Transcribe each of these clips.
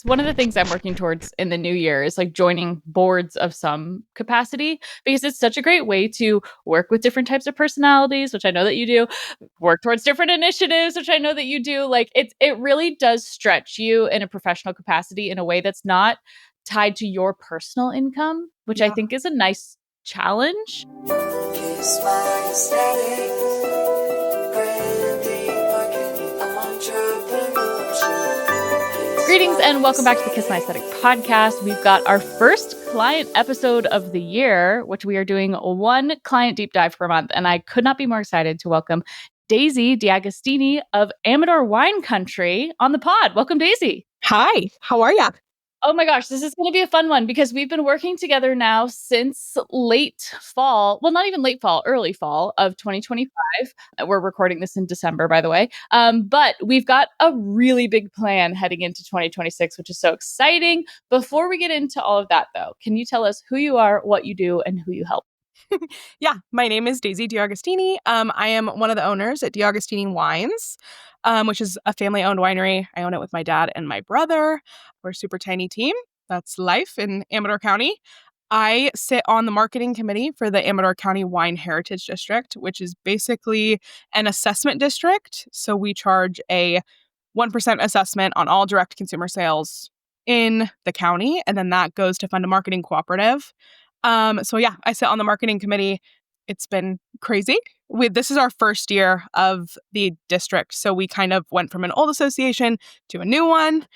One of the things I'm working towards in the new year is like joining boards of some capacity because it's such a great way to work with different types of personalities, which I know that you do, work towards different initiatives, which I know that you do. Like it really does stretch you in a professional capacity in a way that's not tied to your personal income, which I Yeah. think is a nice challenge. Kiss my aesthetics, branding, marketing, entrepreneurship. Greetings and welcome back to the Kiss My Aesthetic podcast. We've got our first client episode of the year, which we are doing one client deep dive per month. And I could not be more excited to welcome Daisy D'Agostini of Amador Wine Country on the pod. Welcome, Daisy. Hi, how are ya? Oh my gosh, this is going to be a fun one because we've been working together now since late fall. Well, not even late fall, early fall of 2025. We're recording this in December, by the way. But we've got a really big plan heading into 2026, which is so exciting. Before we get into all of that, though, can you tell us who you are, what you do, and who you help? Yeah, my name is Daisy D'Agostini. I am one of the owners at D'Agostini Wines, which is a family-owned winery. I own it with my dad and my brother. We're a super tiny team. That's life in Amador County. I sit on the marketing committee for the Amador County Wine Heritage District, which is basically an assessment district. So we charge a 1% assessment on all direct consumer sales in the county, and then that goes to fund a marketing cooperative. So yeah, I sit on the marketing committee. It's been crazy. This is our first year of the district. So we kind of went from an old association to a new one,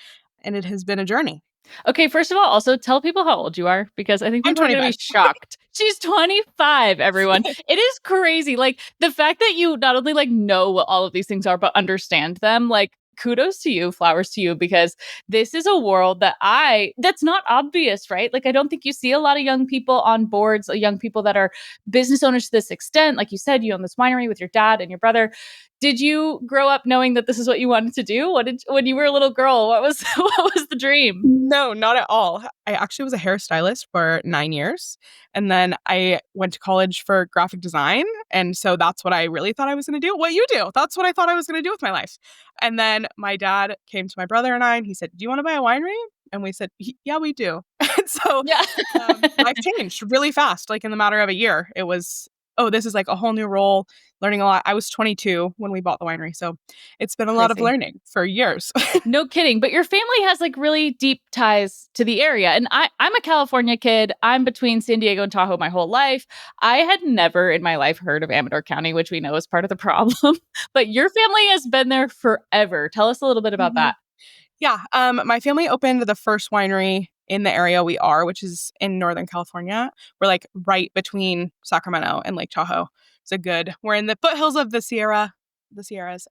and it has been a journey. Okay, first of all, also tell people how old you are because I think I'm people are going to be 25. shocked. She's 25, everyone. It is crazy. Like the fact that you not only like know what all of these things are, but understand them, like kudos to you, flowers to you, because this is a world that's not obvious, right? Like I don't think you see a lot of young people on boards, young people that are business owners to this extent. Like you said, you own this winery with your dad and your brother. Did you grow up knowing that this is what you wanted to do? When you were a little girl, what was what was the dream? No, not at all. I actually was a hairstylist for 9 years. And then I went to college for graphic design. And so that's what I really thought I was going to do. What you do. That's what I thought I was going to do with my life. And then my dad came to my brother and I, and he said, "Do you want to buy a winery?" And we said, "Yeah, we do." And so Yeah. life changed really fast. Like in the matter of a year, it was, oh, this is like a whole new role, learning a lot. I was 22 when we bought the winery. So it's been a lot of Crazy. learning for years. No kidding. But your family has like really deep ties to the area. And I'm a California kid. I'm between San Diego and Tahoe my whole life. I had never in my life heard of Amador County, which we know is part of the problem. But your family has been there forever. Tell us a little bit about Mhm. that. Yeah, my family opened the first winery in the area we are, which is in Northern California. We're like right between Sacramento and Lake Tahoe. We're in the foothills of the Sierras.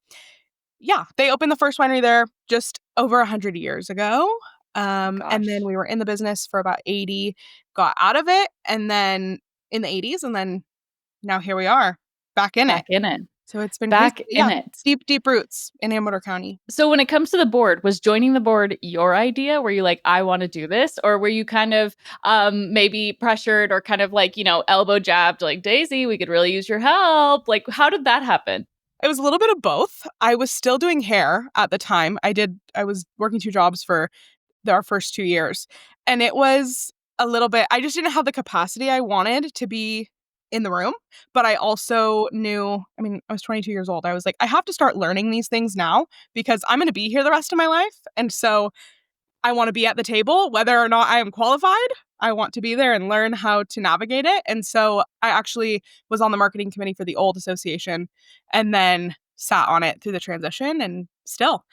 Yeah, they opened the first winery there just over 100 years ago. And then Gosh. we were in the business for about 80, got out of it, and then in the 80s, and then now here we are, back in it. Back in it. So it's been crazy. Back in Yeah, it. deep, deep roots in Amador County. So when it comes to the board, was joining the board your idea? Were you like, I want to do this? Or were you kind of maybe pressured or kind of like, elbow jabbed, like, Daisy, we could really use your help? Like, how did that happen? It was a little bit of both. I was still doing hair at the time. I was working two jobs for our first 2 years. And it was a little bit, I just didn't have the capacity I wanted to be in the room. But I also knew, I was 22 years old. I was like, I have to start learning these things now because I'm going to be here the rest of my life. And so I want to be at the table, whether or not I am qualified. I want to be there and learn how to navigate it. And so I actually was on the marketing committee for the old association and then sat on it through the transition. And still,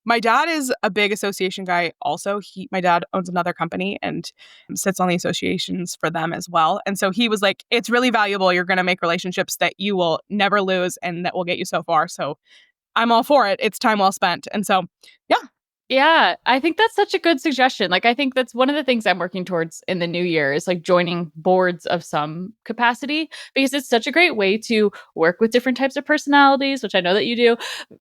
my dad is a big association guy also. My dad owns another company and sits on the associations for them as well. And so he was like, it's really valuable. You're going to make relationships that you will never lose and that will get you so far. So I'm all for it. It's time well spent. And so, yeah. Yeah, I think that's such a good suggestion. Like, I think that's one of the things I'm working towards in the new year is like joining boards of some capacity because it's such a great way to work with different types of personalities, which I know that you do,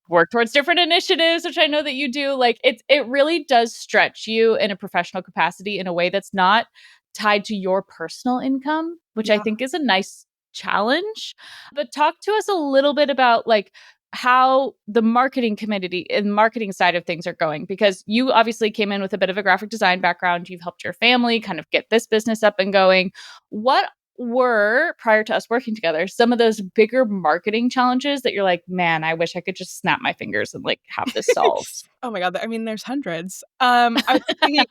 work towards different initiatives, which I know that you do. Like, it really does stretch you in a professional capacity in a way that's not tied to your personal income, which I Yeah. think is a nice challenge. But talk to us a little bit about like how the marketing committee and marketing side of things are going, because you obviously came in with a bit of a graphic design background. You've helped your family kind of get this business up and going. What were, prior to us working together, some of those bigger marketing challenges that you're like, man, I wish I could just snap my fingers and like have this solved? Oh my God. I mean, there's hundreds. I was thinking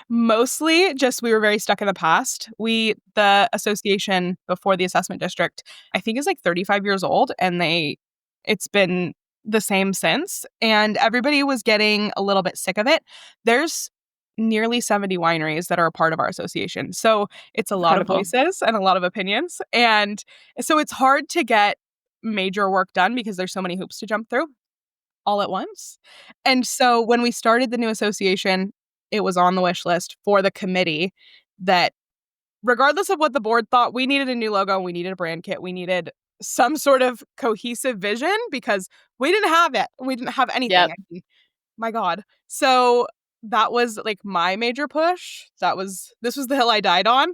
mostly just we were very stuck in the past. The association before the assessment district, I think is like 35 years old, and it's been the same since. And everybody was getting a little bit sick of it. There's nearly 70 wineries that are a part of our association. So it's a lot of Incredible. voices and a lot of opinions. And so it's hard to get major work done because there's so many hoops to jump through all at once. And so when we started the new association, it was on the wish list for the committee that regardless of what the board thought, we needed a new logo, we needed a brand kit, we needed some sort of cohesive vision because we didn't have it. We didn't have anything. Yep. I mean, my God. So that was like my major push. This was the hill I died on,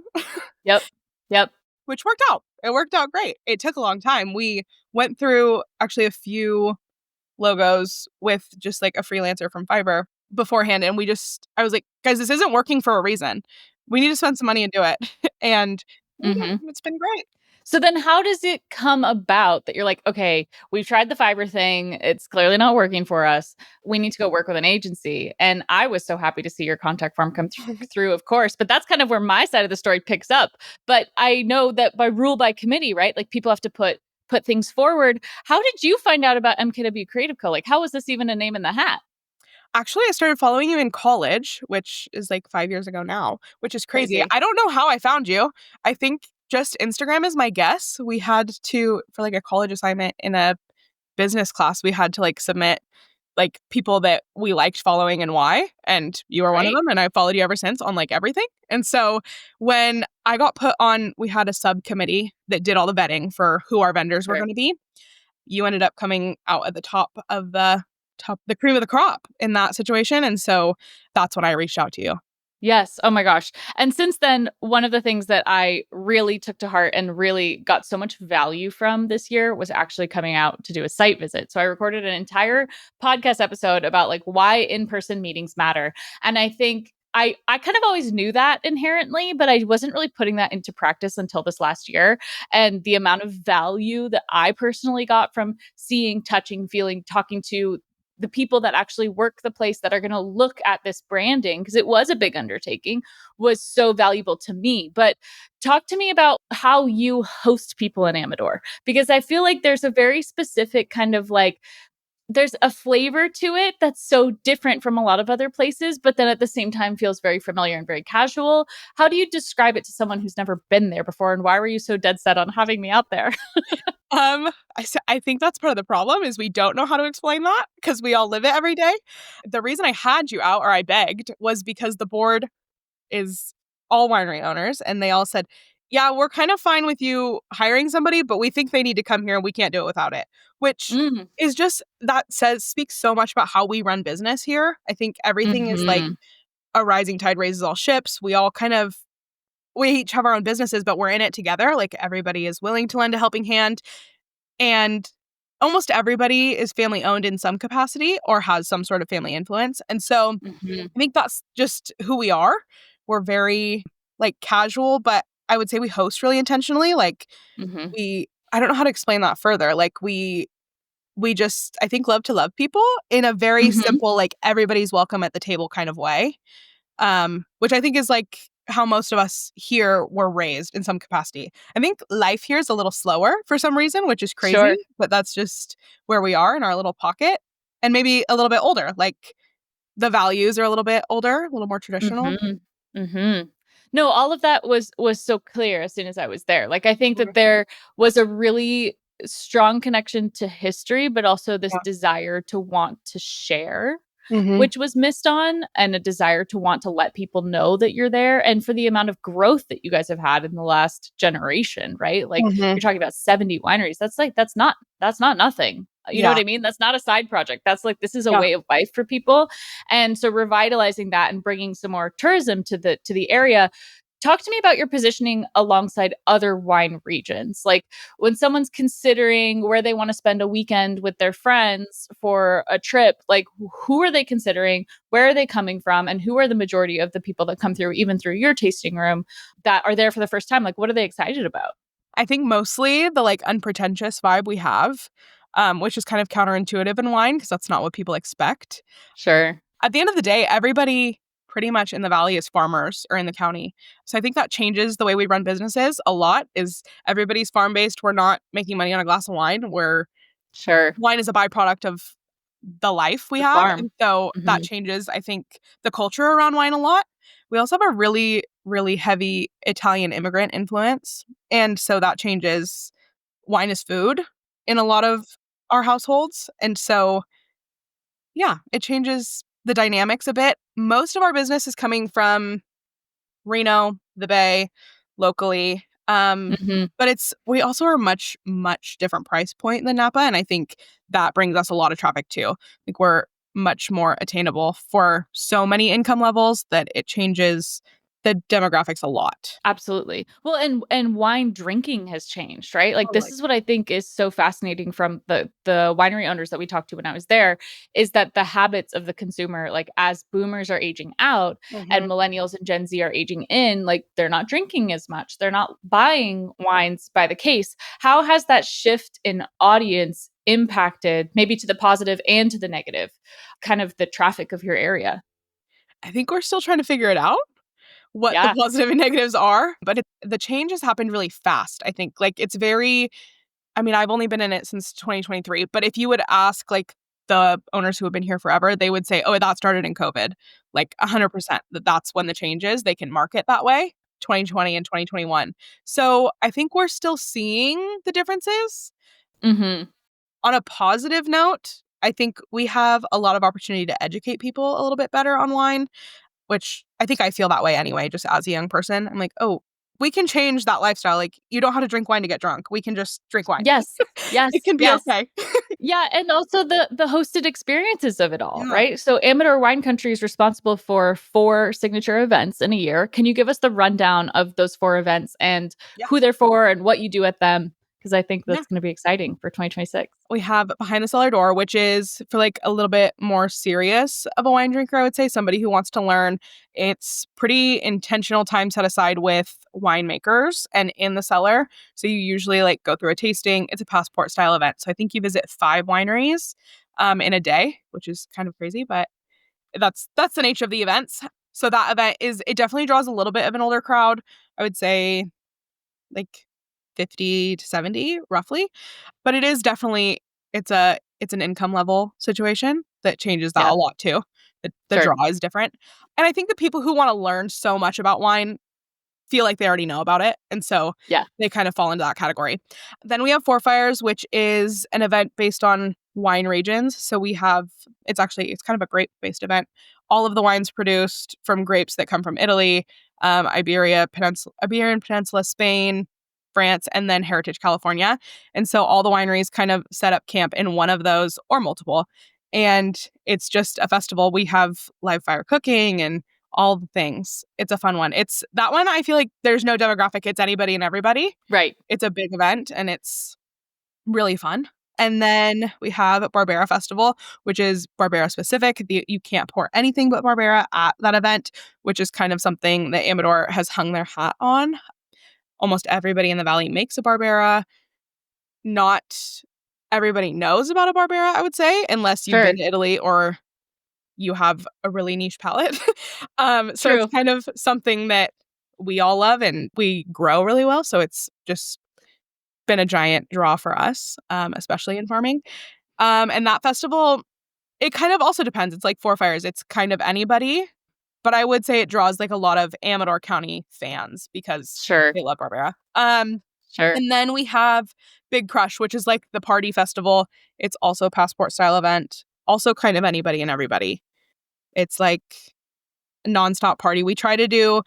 Yep. Yep. which worked out. It worked out great. It took a long time. We went through actually a few logos with just like a freelancer from Fiverr beforehand. And I was like, guys, this isn't working for a reason. We need to spend some money and do it. And Mm-hmm. it's been great. So then how does it come about that you're like, okay, we've tried the Fiverr thing. It's clearly not working for us. We need to go work with an agency. And I was so happy to see your contact form come through, of course. But that's kind of where my side of the story picks up. But I know that by rule by committee, right? Like people have to put things forward. How did you find out about MKW Creative Co? Like how was this even a name in the hat? Actually, I started following you in college, which is like 5 years ago now, which is crazy. Crazy. I don't know how I found you. I think just Instagram is my guess. We had to, for like a college assignment in a business class, we had to like submit like people that we liked following and why. And you were one of Great. them. And I followed you ever since on like everything. And so when I got put on, we had a subcommittee that did all the vetting for who our vendors were Sure. going to be. You ended up coming out at the the cream of the crop in that situation. And so that's when I reached out to you. Yes. Oh my gosh. And since then, one of the things that I really took to heart and really got so much value from this year was actually coming out to do a site visit. So I recorded an entire podcast episode about like why in-person meetings matter. And I think I kind of always knew that inherently, but I wasn't really putting that into practice until this last year. And the amount of value that I personally got from seeing, touching, feeling, talking to the people that actually work the place that are going to look at this branding, because it was a big undertaking, was so valuable to me. But talk to me about how you host people in Amador, because I feel like there's a very specific kind of like, there's a flavor to it that's so different from a lot of other places, but then at the same time feels very familiar and very casual. How do you describe it to someone who's never been there before? And why were you so dead set on having me out there? I think that's part of the problem is we don't know how to explain that because we all live it every day. The reason I had you out or I begged was because the board is all winery owners and they all said, yeah, we're kind of fine with you hiring somebody, but we think they need to come here and we can't do it without it, which Mm. is just speaks so much about how we run business here. I think everything is like Mhm. a rising tide raises all ships. We each have our own businesses, but we're in it together. Like everybody is willing to lend a helping hand. And almost everybody is family owned in some capacity or has some sort of family influence. And so Mhm. I think that's just who we are. We're very like casual, but I would say we host really intentionally. Like Mhm. I don't know how to explain that further. Like we just, I think, love to love people in a very Mhm. simple, like everybody's welcome at the table kind of way. Which I think is like how most of us here were raised in some capacity. I think life here is a little slower for some reason, which is crazy, Sure. but that's just where we are in our little pocket and maybe a little bit older. Like the values are a little bit older, a little more traditional. Mhm. Mhm. No, all of that was so clear as soon as I was there. Like I think that Mhm. there was a really strong connection to history, but also this Yeah. desire to want to share, Mhm. which was missed on, and a desire to want to let people know that you're there. And for the amount of growth that you guys have had in the last generation, right? Like Mhm. you're talking about 70 wineries. That's not nothing. You know what Yeah. I mean? That's not a side project. That's like this is a Yeah. way of life for people. And so revitalizing that and bringing some more tourism to the area, Talk to me about your positioning alongside other wine regions. Like when someone's considering where they want to spend a weekend with their friends for a trip, like who are they considering? Where are they coming from? And who are the majority of the people that come through, even through your tasting room, that are there for the first time? Like, what are they excited about? I think mostly the like unpretentious vibe we have, which is kind of counterintuitive in wine because that's not what people expect. Sure. At the end of the day, everybody pretty much in the valley is farmers or in the county. So I think that changes the way we run businesses a lot is everybody's farm based. We're not making money on a glass of wine. Sure. Wine is a byproduct of the life we The have. farm. And so that Hmm. changes, I think, the culture around wine a lot. We also have a really, really heavy Italian immigrant influence. And so that changes wine is food in a lot of our households. And so, yeah, it changes the dynamics a bit. Most of our business is coming from Reno, the Bay, locally. Hmm. But we also are much, much different price point than Napa. And I think that brings us a lot of traffic too. Like we're much more attainable for so many income levels that it changes the demographics a lot. Absolutely. Well, and wine drinking has changed, right? Like this Totally. is what I think is so fascinating from the winery owners that we talked to when I was there is that the habits of the consumer, like as boomers are aging out and Mhm. millennials and Gen Z are aging in, like they're not drinking as much. They're not buying wines by the case. How has that shift in audience impacted maybe to the positive and to the negative, kind of the traffic of your area? I think we're still trying to figure it out what the Yeah. positive and negatives are, but the change has happened really fast. I think like it's very I mean, I've only been in it since 2023, but if you would ask like the owners who have been here forever, they would say, "Oh, that started in COVID." Like 100% that's when the change is. They can market that way, 2020 and 2021. So, I think we're still seeing the differences. Mhm. On a positive note, I think we have a lot of opportunity to educate people a little bit better on wine, which I think I feel that way anyway, just as a young person. I'm like, "Oh, we can change that lifestyle. Like, you don't have to drink wine to get drunk. We can just drink wine." Yes. It Yes. can be Yes. okay. Yeah, and also the hosted experiences of it all, Yeah. right? So Amador Wine Country is responsible for 4 signature events in a year. Can you give us the rundown of those 4 events and Yeah. who they're for and what you do at them? Because I think Yeah. that's going to be exciting for 2026. We have Behind the Cellar Door, which is for like a little bit more serious of a wine drinker, I would say, somebody who wants to learn. It's pretty intentional time set aside with winemakers and in the cellar. So you usually like go through a tasting. It's a passport style event. So I think you visit 5 wineries in a day, which is kind of crazy, but that's the nature of the events. So that event is it definitely draws a little bit of an older crowd. I would say like 50 to 70 roughly. But it is definitely it's an income level situation that changes that Yeah, a lot too. The sure. draw is different. And I think the people who wanna learn so much about wine feel like they already know about it, and so Yeah, they kind of fall into that category. Then we have Four Fires, which is an event based on wine regions. So we have it's kind of a grape-based event. All of the wines produced from grapes that come from Italy, Iberian Peninsula, Spain, France, and then Heritage California. And so all the wineries kind of set up camp in one of those or multiple. And it's just a festival. We have live fire cooking and all the things. It's a fun one. It's that one I feel like there's no demographic. It's anybody and everybody. right. It's a big event and it's really fun. And then we have Barbera Festival, which is Barbera specific. You can't pour anything but Barbera at that event, which is kind of something that Amador has hung their hat on. Almost everybody in the valley makes a Barbera. Not everybody knows about a Barbera, I would say, unless you've been Sure. to Italy or you have a really niche palate. So it's True. kind of something that we all love and we grow really well. So it's just been a giant draw for us, especially in farming. And that festival, it kind of also depends. It's like Four Fires. It's kind of anybody, but I would say it draws like a lot of Amador County fans because Sure. they love Barbera. Sure. And then we have Big Crush, which is like the party festival. It's also a passport style event. Also kind of anybody and everybody. It's like a nonstop party. We try to do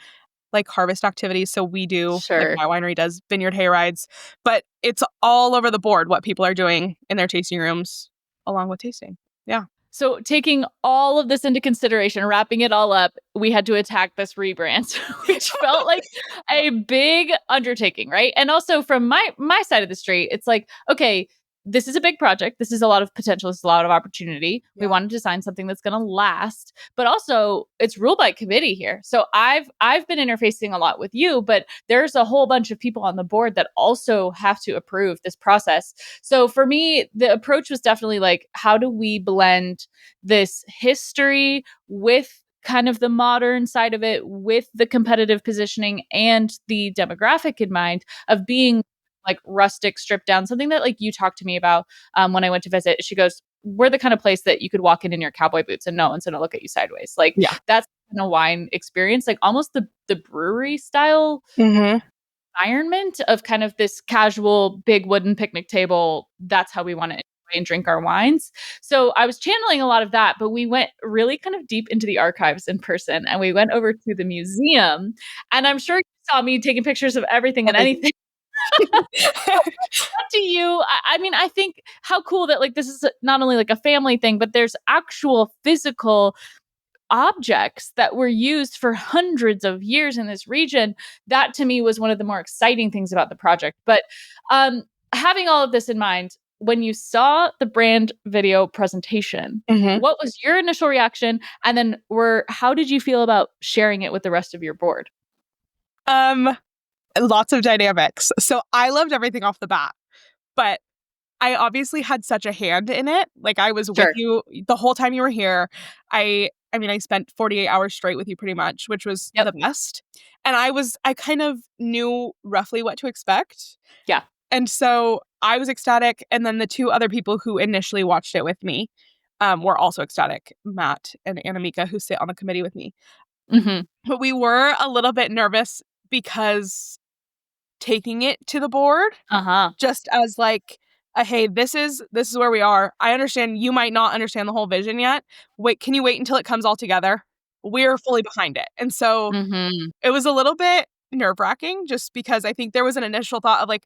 like harvest activities. So we do like Sure. my winery does vineyard hay rides, but it's all over the board what people are doing in their tasting rooms along with tasting. Yeah. So taking all of this into consideration, wrapping it all up, we had to attack this rebrand, which felt like a big undertaking, right? And also from my side of the street, it's like, okay, this is a big project. This is a lot of potential. This is a lot of opportunity. We Yeah. want to design something that's going to last, but also it's ruled by committee here. So I've been interfacing a lot with you, but there's a whole bunch of people on the board that also have to approve this process. So for me, the approach was definitely like, how do we blend this history with kind of the modern side of it, with the competitive positioning and the demographic in mind of being like rustic, stripped down, something that like you talked to me about when I went to visit. She goes, we're the kind of place that you could walk in your cowboy boots and no one's going to look at you sideways. Like Yeah. that's a wine experience, like almost the brewery style Mm-hmm. environment of kind of this casual big wooden picnic table. That's how we want to enjoy and drink our wines. So I was channeling a lot of that, but we went really kind of deep into the archives in person and we went over to the museum. And I'm sure you saw me taking pictures of everything and anything. Up to you. I mean, I think how cool that like this is not only like a family thing, but there's actual physical objects that were used for hundreds of years in this region. That to me was one of the more exciting things about the project. But having all of this in mind, when you saw the brand video presentation, Mm-hmm. what was your initial reaction? And then how did you feel about sharing it with the rest of your board? Lots of dynamics. So I loved everything off the bat, but I obviously had such a hand in it. Like I was Sure. with you the whole time you were here. I mean, I spent 48 hours straight with you pretty much, which was Yep. the best. And I kind of knew roughly what to expect. Yeah. And so I was ecstatic. And then the two other people who initially watched it with me were also ecstatic, Matt and Anamika, who sit on the committee with me. Mm-hmm. But we were a little bit nervous because taking it to the board Uh-huh. just as like hey, this is where we are. I understand you might not understand the whole vision yet. Can you wait until it comes all together? We're fully behind it. And so Mm-hmm. it was a little bit nerve-wracking just because I think there was an initial thought of like,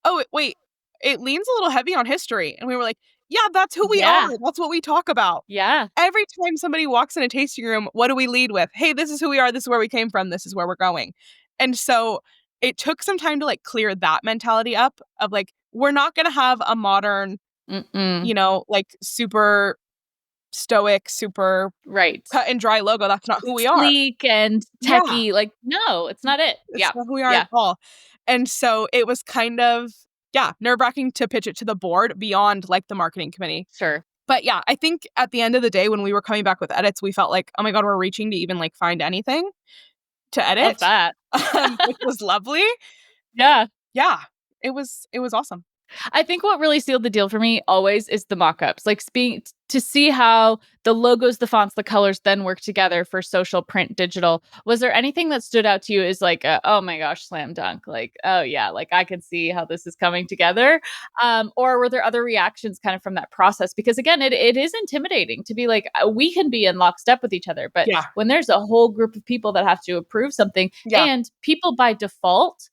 oh wait, it leans a little heavy on history. And we were like, yeah, that's who we Yeah. are. That's what we talk about. Yeah. Every time somebody walks in a tasting room, what do we lead with? Hey, this is who we are. This is where we came from. This is where we're going. And so it took some time to like clear that mentality up of like, we're not going to have a modern, Mm-mm. like super stoic, super Right. cut and dry logo. That's not who we are. Sleek and Yeah. techie. Like, no, it's not it. It's Yeah. not who we are Yeah. at all. And so it was kind of, nerve-wracking to pitch it to the board beyond like the marketing committee. Sure. But yeah, I think at the end of the day, when we were coming back with edits, we felt like, oh my God, we're reaching to even like find anything to Love edit, that. which was lovely. Yeah. Yeah, it was awesome. I think what really sealed the deal for me always is the mock-ups. Like to see how the logos, the fonts, the colors then work together for social, print, digital. Was there anything that stood out to you as like, oh my gosh, slam dunk? Like, oh yeah, like I can see how this is coming together. Or were there other reactions kind of from that process? Because again, it is intimidating to be like, we can be in lockstep with each other, but Yeah. when there's a whole group of people that have to approve something, and people by default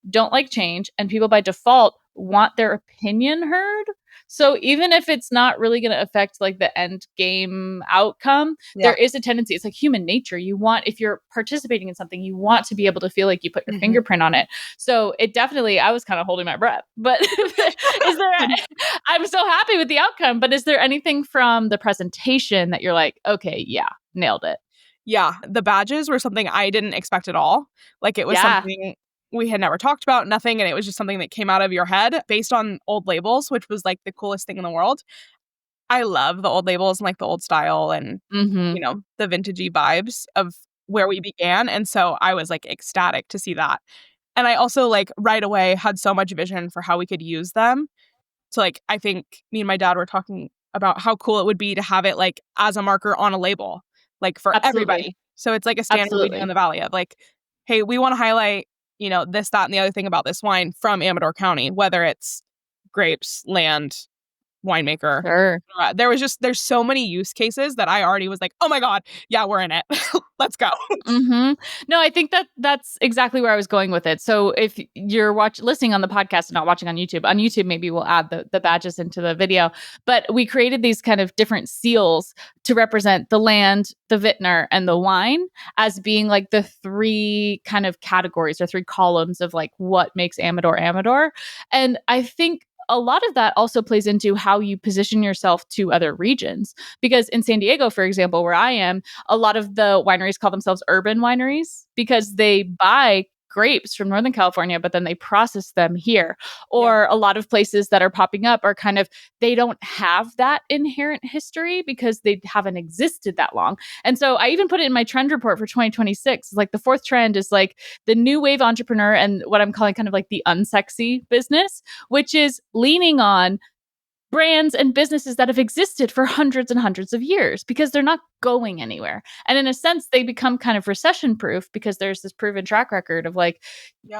don't like change, and people by default want their opinion heard. So even if it's not really going to affect like the end game outcome, there is a tendency. It's like human nature. You want, if you're participating in something, you want to be able to feel like you put your fingerprint on it. So it definitely, I was kind of holding my breath, but I'm so happy with the outcome, but is there anything from the presentation that you're like, okay, yeah, nailed it? Yeah. The badges were something I didn't expect at all. Like it was something we had never talked about, nothing. And it was just something that came out of your head based on old labels, which was like the coolest thing in the world. I love the old labels and like the old style and, the vintagey vibes of where we began. And so I was like ecstatic to see that. And I also like right away had so much vision for how we could use them. So like, I think me and my dad were talking about how cool it would be to have it like as a marker on a label, like for everybody. So it's like a standard we do in the Valley of like, hey, we want to highlight this, that, and the other thing about this wine from Amador County, whether it's grapes, land, winemaker. Sure. There's so many use cases that I already was like, oh my God, yeah, we're in it. Let's go. No, I think that's exactly where I was going with it. So if you're listening on the podcast and not watching on YouTube maybe we'll add the badges into the video. But we created these kind of different seals to represent the land, the vintner, and the wine as being like the three kind of categories or three columns of like what makes Amador Amador. And I think a lot of that also plays into how you position yourself to other regions. Because in San Diego, for example, where I am, a lot of the wineries call themselves urban wineries because they buy grapes from Northern California, but then they process them here. Or a lot of places that are popping up are kind of, they don't have that inherent history because they haven't existed that long. And so I even put it in my trend report for 2026. Like the fourth trend is like the new wave entrepreneur and what I'm calling kind of like the unsexy business, which is leaning on brands and businesses that have existed for hundreds and hundreds of years because they're not going anywhere. And in a sense, they become kind of recession proof because there's this proven track record of like,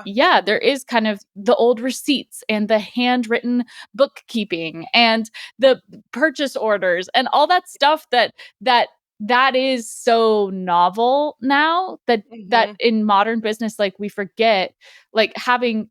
yeah, there is kind of the old receipts and the handwritten bookkeeping and the purchase orders and all that stuff that is so novel now that in modern business, like we forget, like having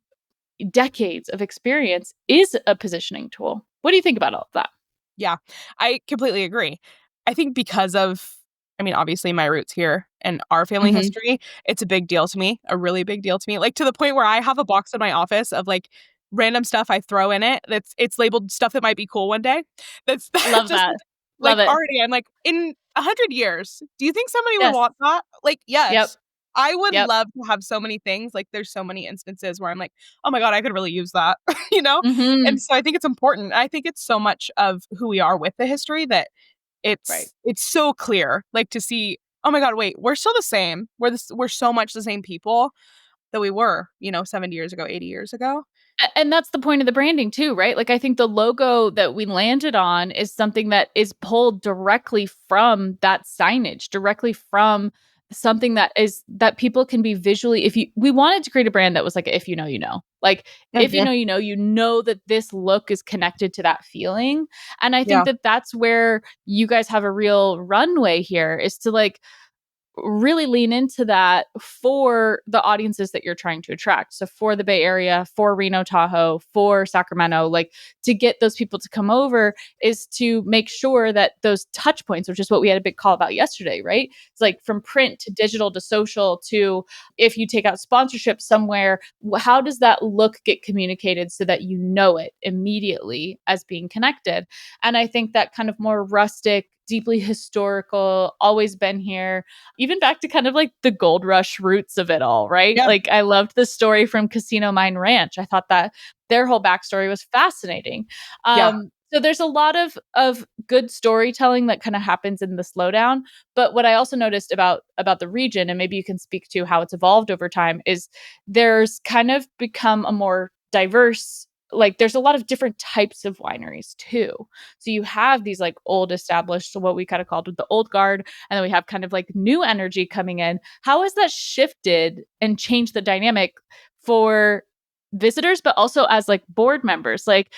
decades of experience is a positioning tool. What do you think about all of that? Yeah, I completely agree. I think because of, I mean, obviously my roots here and our family history, it's a big deal to me, a really big deal to me. Like to the point where I have a box in my office of like random stuff I throw in it it's labeled stuff that might be cool one day. That's Love just that. like Love it. already I'm like, in 100 years, do you think somebody would Yes. want that? Like, Yep. yes. I would Yep. love to have so many things. Like there's so many instances where I'm like, oh my God, I could really use that, you know? Mm-hmm. And so I think it's important. I think it's so much of who we are with the history that Right. it's so clear, like to see, oh my God, wait, we're still the same. We're so much the same people that we were, 70 years ago, 80 years ago. And that's the point of the branding too, right? Like I think the logo that we landed on is something that is pulled directly from that signage, directly from something that people can be visually, we wanted to create a brand that was like, if you know, you know, like if you know, you know that this look is connected to that feeling. And I think Yeah. that that's where you guys have a real runway here is to like really lean into that for the audiences that you're trying to attract. So for the Bay Area, for Reno, Tahoe, for Sacramento, like to get those people to come over is to make sure that those touch points, which is what we had a big call about yesterday, right? It's like from print to digital to social to if you take out sponsorship somewhere, how does that look get communicated so that you know it immediately as being connected? And I think that kind of more rustic, deeply historical, always been here, even back to kind of like the gold rush roots of it all, right? Yeah. Like I loved the story from Casino Mine Ranch. I thought that their whole backstory was fascinating. Yeah. So there's a lot of good storytelling that kind of happens in the slowdown. But what I also noticed about the region, and maybe you can speak to how it's evolved over time, is there's kind of become a more diverse, like there's a lot of different types of wineries too. So you have these like old established, what we kind of called the old guard, and then we have kind of like new energy coming in. How has that shifted and changed the dynamic for visitors, but also as like board members? Like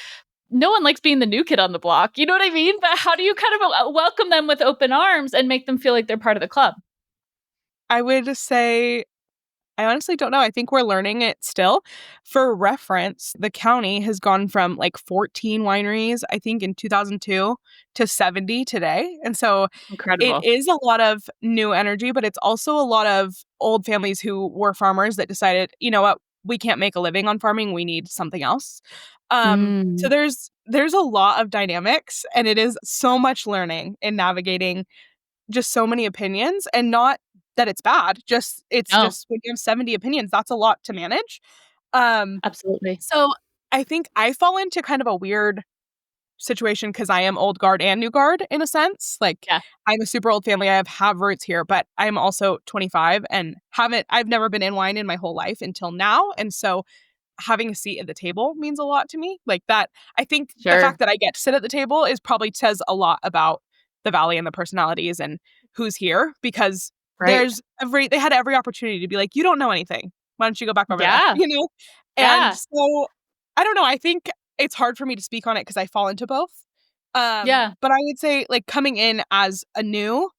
no one likes being the new kid on the block. You know what I mean? But how do you kind of welcome them with open arms and make them feel like they're part of the club? I would say I honestly don't know. I think we're learning it still. For reference, the county has gone from like 14 wineries, I think in 2002 to 70 today. And so it Incredible. is a lot of new energy, but it's also a lot of old families who were farmers that decided, you know what, we can't make a living on farming. We need something else. So Mm. there's a lot of dynamics, and it is so much learning in navigating just so many opinions, and not that it's bad, it's No, just when you have 70 opinions, that's a lot to manage. Um, absolutely. so I think I fall into kind of a weird situation because I am old guard and new guard in a sense. Like Yeah, I'm a super old family. I have roots here, but I'm also 25 and I've never been in wine in my whole life until now. And so having a seat at the table means a lot to me. Like that, I think the sure. fact that I get to sit at the table is probably says a lot about the valley and the personalities and who's here, because Right. they had every opportunity to be like, you don't know anything. Why don't you go back over there? Yeah. You know? And Yeah. so I don't know. I think it's hard for me to speak on it because I fall into both. Yeah. But I would say like coming in as a new,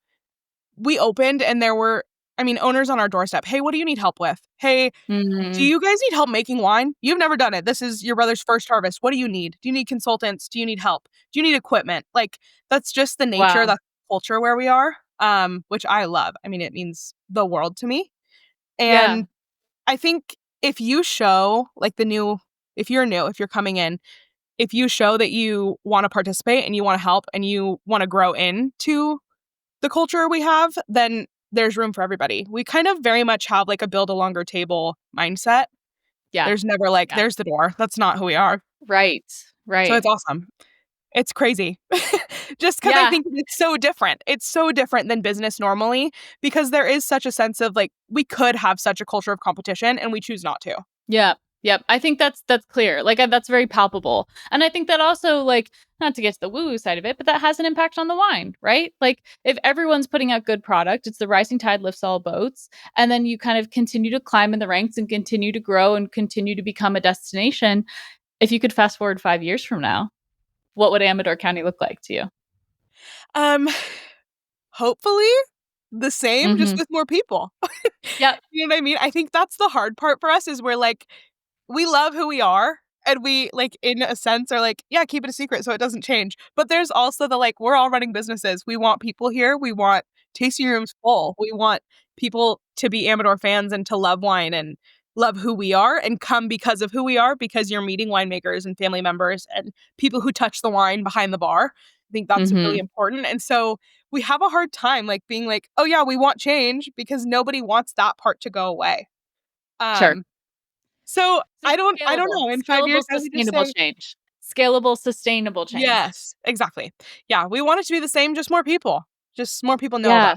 we opened and there were, I mean, owners on our doorstep. Hey, what do you need help with? Hey, do Mhm. you guys need help making wine? You've never done it. This is your brother's first harvest. What do you need? Do you need consultants? Do you need help? Do you need equipment? Like that's just the nature, Wow. that's the culture where we are, which I love. I mean, it means the world to me. Yeah. And I think if you show like the new, if you're new, if you're coming in, if you show that you want to participate and you want to help and you want to grow into the culture we have, then there's room for everybody. We kind of very much have like a build a longer table mindset. Yeah. There's never like, Yeah. there's the door. That's not who we are. Right. So Right. it's awesome. It's crazy. Just because I Yeah. think it's so different. It's so different than business normally because there is such a sense of like, we could have such a culture of competition and we choose not to. Yeah. Yep. I think that's clear. Like that's very palpable. And I think that also like not to get to the woo-woo side of it, but that has an impact on the wine, right? Like if everyone's putting out good product, it's the rising tide lifts all boats. And then you kind of continue to climb in the ranks and continue to grow and continue to become a destination. If you could fast forward 5 years from now, what would Amador County look like to you? Um, Hopefully the same, just Mm-hmm. with more people. Yep. You know what I mean? I think that's the hard part for us is we're like, we love who we are and we like in a sense are like, yeah, keep it a secret so it doesn't change. But there's also the like, we're all running businesses. We want people here. We want tasting rooms full. We want people to be Amador fans and to love wine and love who we are and come because of who we are because you're meeting winemakers and family members and people who touch the wine behind the bar. I think that's really Mm-hmm. important. And so we have a hard time like being like, oh yeah, we want change because nobody wants that part to go away. Sure. Um so So I don't scalable, know. In 5 scalable, years, I would just sustainable say change. Scalable, sustainable change. yes, exactly. Yeah, we want it to be the same, just more people know about. Yeah.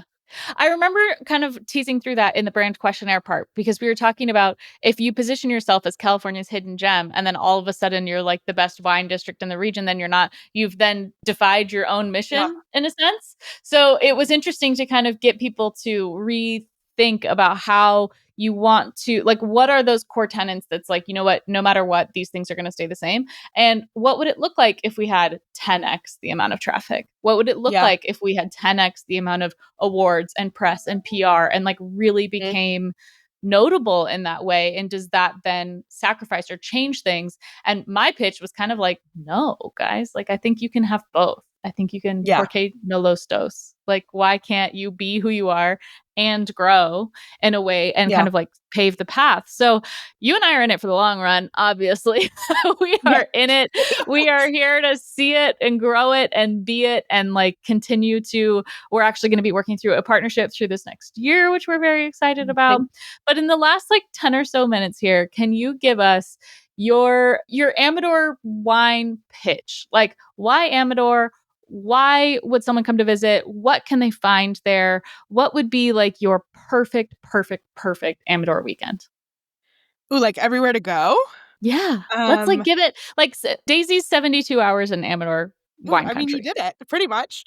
I remember kind of teasing through that in the brand questionnaire part because we were talking about if you position yourself as California's hidden gem and then all of a sudden you're like the best wine district in the region, then you're not. You've then defied your own Yeah, mission in a sense. So it was interesting to kind of get people to rethink about how you want to, like, what are those core tenets that's like, you know what, no matter what, these things are going to stay the same. And what would it look like if we had 10x the amount of traffic? What would it look yeah, like if we had 10x the amount of awards and press and PR and like really mhm, became notable in that way? And does that then sacrifice or change things? And my pitch was kind of like, no, guys, like I think you can have both. I think you can yeah, porque no los dos. Like, why can't you be who you are and grow in a way and yeah, kind of like pave the path? So you and I are in it for the long run, obviously. We yeah, are in it. We are here to see it and grow it and be it and like continue to. We're actually going to be working through a partnership through this next year, which we're very excited about. mhm. But in the last like 10 or so minutes here, can you give us your Amador wine pitch? Like why Amador? Why would someone come to visit? What can they find there? What would be like your perfect Amador weekend? Ooh, like everywhere to go. Yeah. Let's like Um, give it like Daisy's 72 hours in Amador Ooh, Wine I mean, you Country. did it pretty much.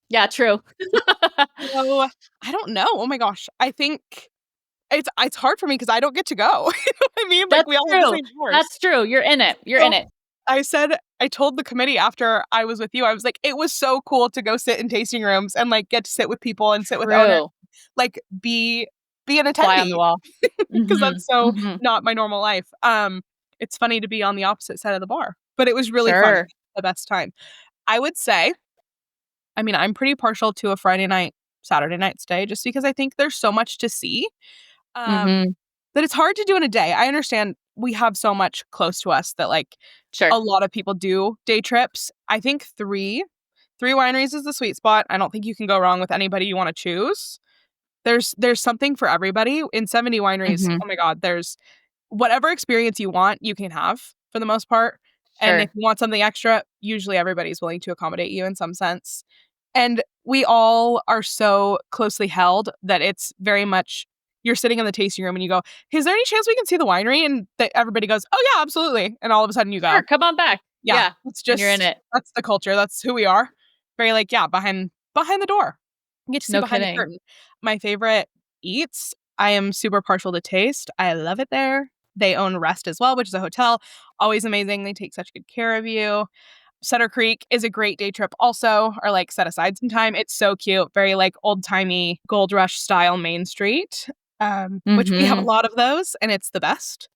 Yeah, true. So I don't know. Oh my gosh, I think it's hard for me because I don't get to go. You know what I mean? Like That's we all have the true. same hours. That's true. You're in it. You're in So it. I told the committee after I was with you, I was like, it was so cool to go sit in tasting rooms and like get to sit with people and sit with owners, True. like be an Fly on the attendee wall. because Mhm. that's so Mhm. not my normal life. It's funny to be on the opposite side of the bar, but it was really fun. Sure. The best time. I would say, I mean, I'm pretty partial to a Friday night, Saturday night stay just because I think there's so much to see. Mhm. That it's hard to do in a day. I understand we have so much close to us that like Sure. a lot of people do day trips. I think three wineries is the sweet spot. I don't think you can go wrong with anybody you want to choose. There's something for everybody in 70 wineries. Mhm. Oh my god, there's whatever experience you want, you can have for the most part. And if Sure. you want something extra, usually everybody's willing to accommodate you in some sense. And we all are so closely held that it's very much you're sitting in the tasting room and you go, "Is there any chance we can see the winery?" And everybody goes, "Oh yeah, absolutely." And all of a sudden you Sure. go. Come on back. Yeah, Yeah. it's And you're in just it. that's the culture. That's who we are. Very like, yeah, behind the door. You get to see No behind the kidding. curtain. My favorite eats, I am super partial to taste. I love it there. They own Rest as well, which is a hotel. Always amazing. They take such good care of you. Sutter Creek is a great day trip also, or like set aside some time. It's so cute. Very like old-timey Gold Rush style Main Street, which we have a lot of those, and it's the best.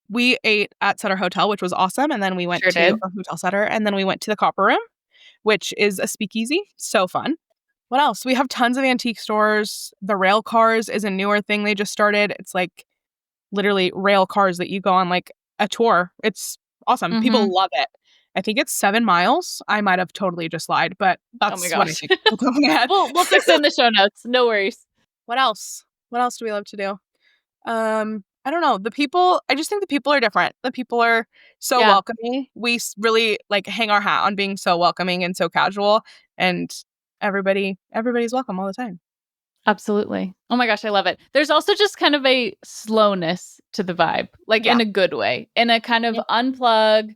We ate at Sutter Hotel, which was awesome, and then we went Sure to did. a Hotel Sutter, and then we went to the Copper Room, which is a speakeasy. So fun. What else? We have tons of antique stores. The rail cars is a newer thing they just started. It's like literally rail cars that you go on like a tour. It's awesome. People love it. I think it's 7 miles. I might have totally just lied, but that's what I think. We'll fix it in the show notes. No worries. What else? What else do we love to do? I don't know. I just think the people are different. The people are so welcoming. We really like hang our hat on being so welcoming and so casual, and everybody's welcome all the time. Absolutely. Oh my gosh, I love it. There's also just kind of a slowness to the vibe, like in a good way, in a kind of unplug,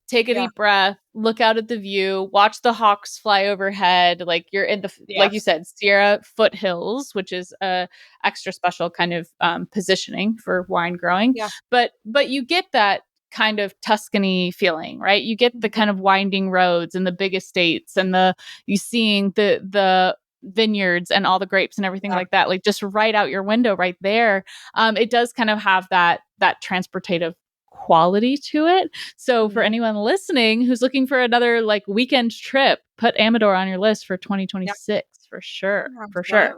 take a deep breath, look out at the view, watch the hawks fly overhead. Like you're in the, like you said, Sierra foothills, which is a extra special kind of positioning for wine growing. Yeah. But you get that kind of Tuscany feeling, right? You get the kind of winding roads and the big estates and you seeing the vineyards and all the grapes and everything like that, like just right out your window right there. It does kind of have that transportative quality to it. So for anyone listening who's looking for another like weekend trip, put Amador on your list for 2026 for sure. For sure.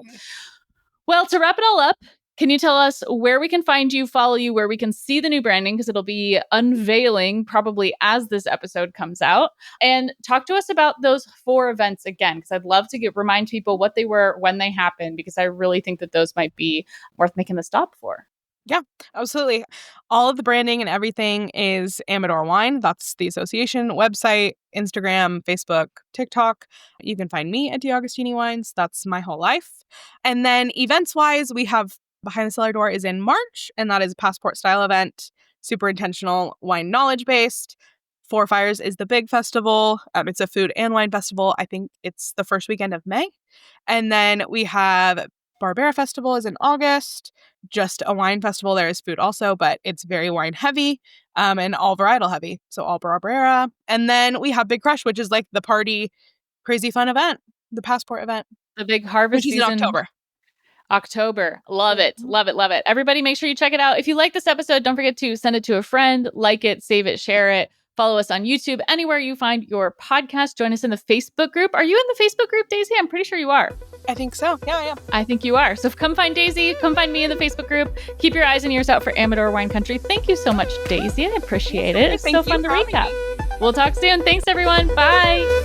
Well, to wrap it all up, can you tell us where we can find you, follow you, where we can see the new branding? Because it'll be unveiling probably as this episode comes out. And talk to us about those 4 events again, because I'd love to remind people what they were, when they happened, because I really think that those might be worth making the stop for. Yeah, absolutely. All of the branding and everything is Amador Wine. That's the association website, Instagram, Facebook, TikTok. You can find me at D'Agostini Wines. That's my whole life. And then events-wise, we have Behind the Cellar Door is in March, and that is a passport style event, super intentional, wine knowledge based. Four Fires is the big festival. It's a food and wine festival. I think it's the first weekend of May. And then we have Barbera Festival is in August. Just a wine festival. There is food also, but it's very wine heavy and all varietal heavy. So all Barbera. And then we have Big Crush, which is like the party, crazy fun event, the passport event. The big harvest season. Which is in October. Love it. Love it. Love it. Everybody make sure you check it out. If you like this episode, don't forget to send it to a friend, like it, save it, share it. Follow us on YouTube, anywhere you find your podcast. Join us in the Facebook group. Are you in the Facebook group, Daisy? I'm pretty sure you are. I think so. Yeah, I am. I think you are. So come find Daisy. Come find me in the Facebook group. Keep your eyes and ears out for Amador Wine Country. Thank you so much, Daisy. I appreciate it. It's so fun to recap. We'll talk soon. Thanks, everyone. Bye.